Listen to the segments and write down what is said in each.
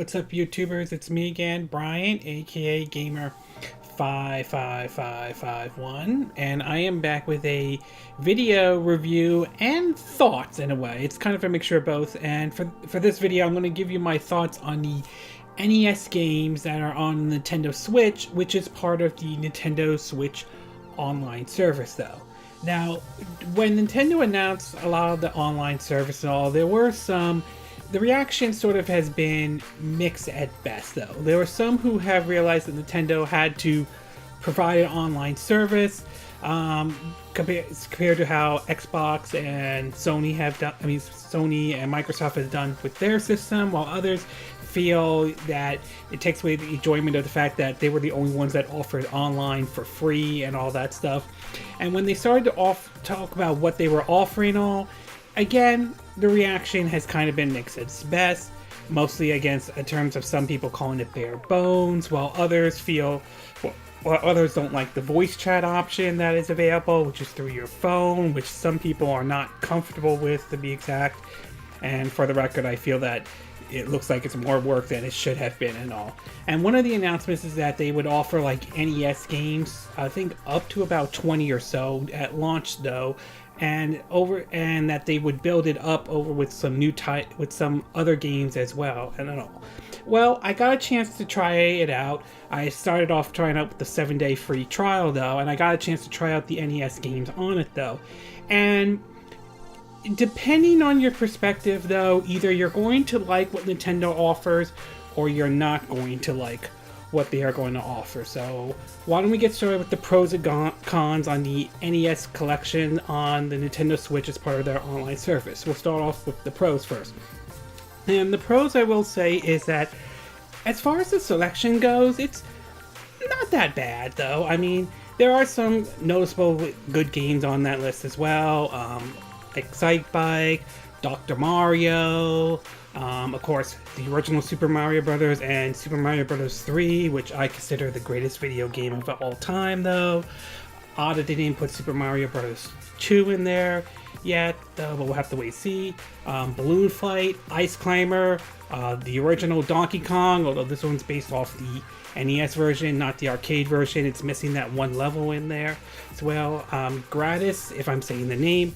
what's up YouTubers? It's me again, Brian, aka Gamer55551, and I am back with a video review and thoughts in a way. It's kind of a mixture of both, and for this video I'm going to give you my thoughts on the NES games that are on Nintendo Switch, which is part of the Nintendo Switch online service though. Now, when Nintendo announced a lot of the online service and all, there were the reaction sort of has been mixed at best though. There were some who have realized that Nintendo had to provide an online service compared to how Xbox and Sony have done, Sony and Microsoft has done with their system, while others feel that it takes away the enjoyment of the fact that they were the only ones that offered online for free and all that stuff. And when they started to talk about what they were offering all, again, the reaction has kind of been mixed at best, mostly against in terms of some people calling it bare bones, while others don't like the voice chat option that is available, which is through your phone, which some people are not comfortable with, to be exact. And for the record, I feel that it looks like it's more work than it should have been and all. And one of the announcements is that they would offer like NES games, I think up to about 20 or so at launch though, and that they would build it up over with some with some other games as well and all. Well, I got a chance to try it out. I started off trying out with the 7-day free trial though, and I got a chance to try out the NES games on it though. And depending on your perspective though, either you're going to like what Nintendo offers or you're not going to like what they are going to offer. So why don't we get started with the pros and cons on the NES collection on the Nintendo Switch as part of their online service. We'll start off with the pros first. And the pros, I will say, is that as far as the selection goes, it's not that bad though. I mean, there are some noticeable good games on that list as well. Excite Bike, Dr. Mario, of course, the original Super Mario Brothers and Super Mario Brothers 3, which I consider the greatest video game of all time, though. Odd that they didn't put Super Mario Brothers 2 in there yet, but we'll have to wait and see. Balloon Fight, Ice Climber, the original Donkey Kong, although this one's based off the NES version, not the arcade version. It's missing that one level in there as well. Gratis, if I'm saying the name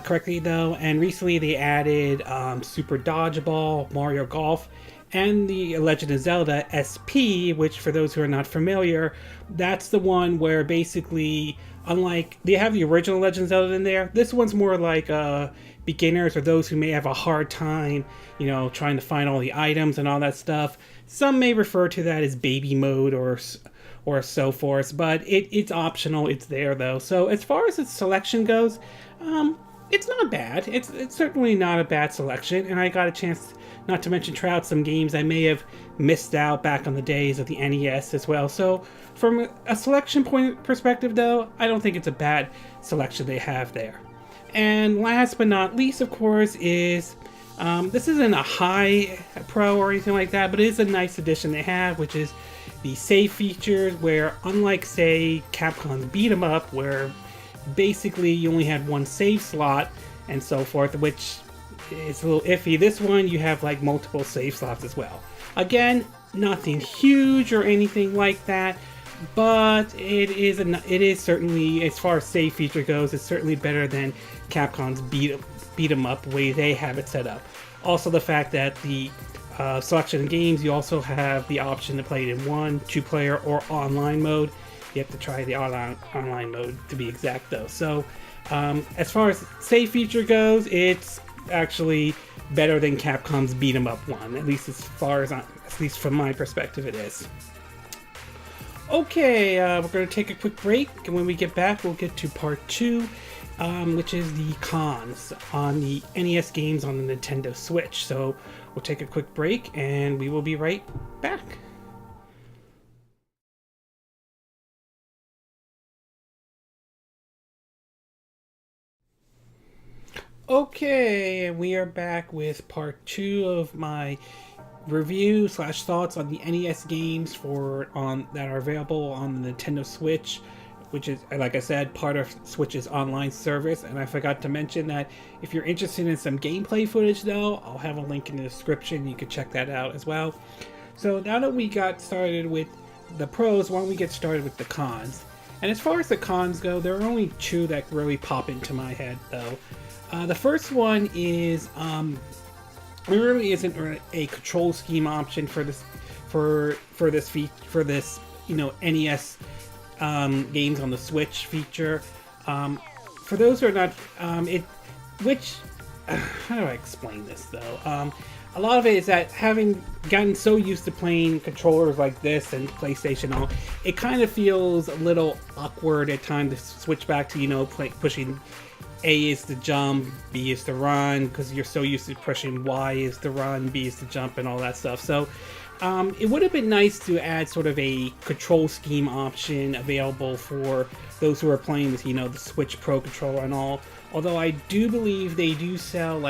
correctly though. And recently they added Super Dodgeball, Mario Golf, and the Legend of Zelda SP, which for those who are not familiar, that's the one where basically, unlike, they have the original Legend of Zelda in there, this one's more like beginners or those who may have a hard time, trying to find all the items and all that stuff. Some may refer to that as baby mode or so forth, but it's optional. It's there though. So as far as its selection goes, it's not bad. It's certainly not a bad selection, and I got a chance, not to mention try out some games I may have missed out back on the days of the NES as well. So from a selection point perspective though, I don't think it's a bad selection they have there. And last but not least, of course, is this isn't a high pro or anything like that, but it is a nice addition they have, which is the save features, where unlike, say, Capcom's Beat 'em Up, where basically you only had one save slot and so forth, which is a little iffy, this one you have like multiple save slots as well. Again, nothing huge or anything like that, but it is certainly, as far as save feature goes, it's certainly better than Capcom's Beat 'em Up way they have it set up. Also, the fact that the selection of games, you also have the option to play it in 1, 2-player, or online mode. You have to try the online mode to be exact though. So as far as save feature goes, it's actually better than Capcom's Beat 'em Up 1, at least at least from my perspective it is. Okay, we're going to take a quick break, and when we get back we'll get to part 2, which is the cons on the NES games on the Nintendo Switch. So we'll take a quick break and we will be right back. Okay, and we are back with part 2 of my review / thoughts on the NES games that are available on the Nintendo Switch which is, like I said, part of Switch's online service. And I forgot to mention that if you're interested in some gameplay footage, though, I'll have a link in the description. You can check that out as well. So now that we got started with the pros, why don't we get started with the cons? And as far as the cons go, there are only two that really pop into my head, though. The first one is there really isn't a control scheme option for this NES games on the Switch feature. For those who are not, how do I explain this though? A lot of it is that having gotten so used to playing controllers like this and PlayStation, it kind of feels a little awkward at times to switch back to, pushing A is to jump, B is to run, because you're so used to pushing Y is to run, B is to jump, and all that stuff. So it would have been nice to add sort of a control scheme option available for those who are playing with, the Switch Pro controller and all. Although I do believe they do sell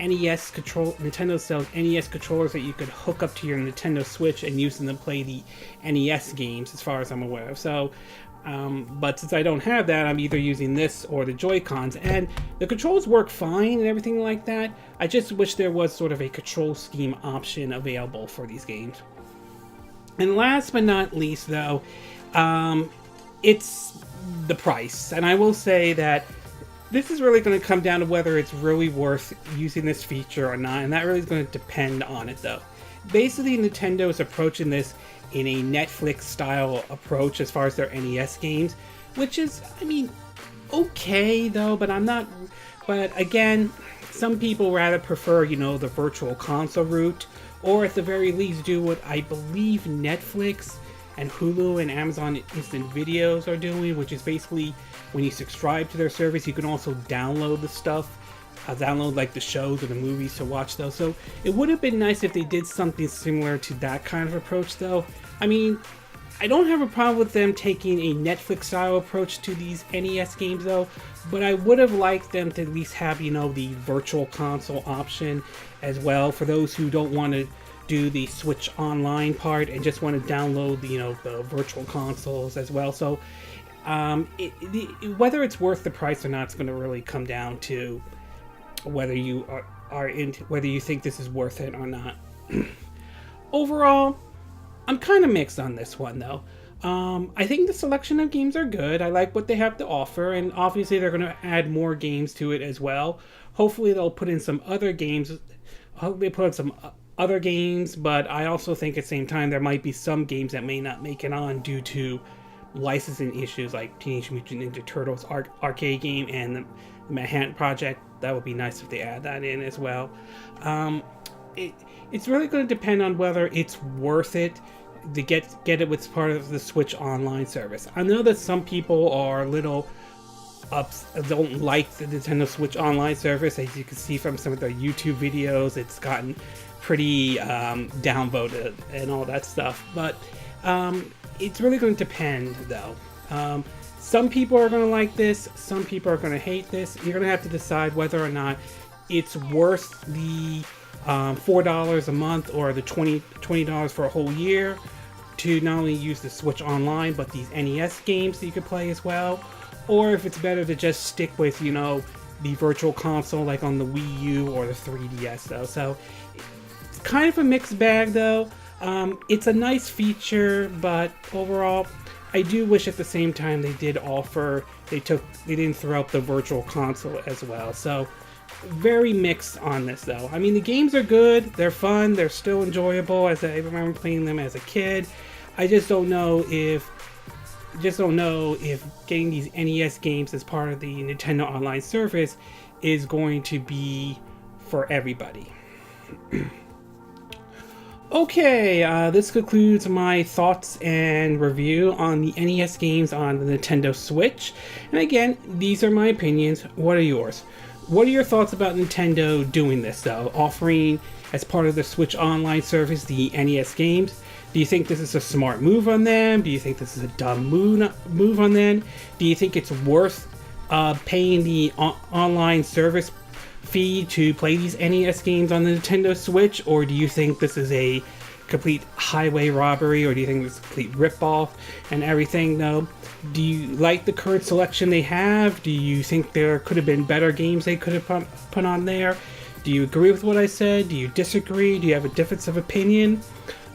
Nintendo sells NES controllers that you could hook up to your Nintendo Switch and use them to play the NES games, as far as I'm aware of. So, but since I don't have that, I'm either using this or the Joy-Cons, and the controls work fine and everything like that. I just wish there was sort of a control scheme option available for these games. And last but not least, though, it's the price. And I will say that this is really going to come down to whether it's really worth using this feature or not, and that really is going to depend on it, though. Basically, Nintendo is approaching this in a Netflix-style approach as far as their NES games, which is, okay, though, but but again, some people rather prefer, the virtual console route, or at the very least do what I believe Netflix and Hulu and Amazon Instant Videos are doing, which is basically when you subscribe to their service, you can also download the stuff, download like the shows or the movies to watch those. So it would have been nice if they did something similar to that kind of approach, though. I don't have a problem with them taking a Netflix-style approach to these NES games, though, but I would have liked them to at least have, the virtual console option as well, for those who don't want to do the Switch Online part and just want to download the virtual consoles as well. So whether it's worth the price or not, it's going to really come down to whether you whether you think this is worth it or not. Overall, I'm kind of mixed on this one, though. I think the selection of games are good. I like what they have to offer, and obviously they're going to add more games to it as well. Hopefully they'll put in some other games. But I also think at the same time there might be some games that may not make it on due to licensing issues, like Teenage Mutant Ninja Turtles arcade game and the Manhattan Project. That would be nice if they add that in as well. It's really going to depend on whether it's worth it to get it with part of the Switch Online service. I know that some people are a little don't like the Nintendo Switch Online service. As you can see from some of their YouTube videos, it's gotten pretty downvoted and all that stuff. But it's really going to depend, though. Some people are going to like this, some people are going to hate this. You're going to have to decide whether or not it's worth the $4 a month or the $20 for a whole year to not only use the Switch Online, but these NES games that you could play as well. Or if it's better to just stick with, the virtual console like on the Wii U or the 3DS, though. So it's kind of a mixed bag, though. It's a nice feature, but overall, I do wish at the same time they didn't throw out the virtual console as well. So very mixed on this, though. The games are good, they're fun, they're still enjoyable, as I remember playing them as a kid. I just don't know if getting these NES games as part of the Nintendo Online service is going to be for everybody. Okay, this concludes my thoughts and review on the NES games on the Nintendo Switch. And again, these are my opinions. What are yours? What are your thoughts about Nintendo doing this, though? Offering, as part of the Switch Online service, the NES games? Do you think this is a smart move on them? Do you think this is a dumb move on them? Do you think it's worth paying the online service fee to play these NES games on the Nintendo Switch? Or do you think this is a complete highway robbery, or do you think it's a complete ripoff and everything? Though, do you like the current selection they have? Do you think there could have been better games they could have put on there? Do you agree with what I said? Do you disagree? Do you have a difference of opinion?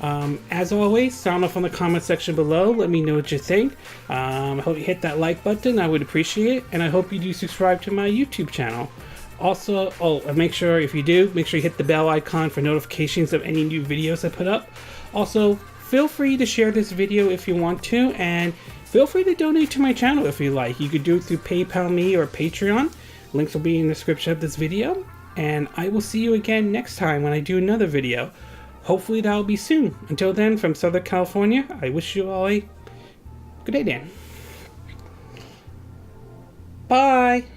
As always, sound off on the comment section below. Let me know what you think. I hope you hit that like button. I would appreciate it. And I hope you do subscribe to my YouTube channel. Also, make sure if you do, make sure you hit the bell icon for notifications of any new videos I put up. Also, feel free to share this video if you want to, and feel free to donate to my channel if you like. You could do it through PayPal Me or Patreon. Links will be in the description of this video. And I will see you again next time when I do another video. Hopefully that'll be soon. Until then, from Southern California, I wish you all a good day, Dan. Bye!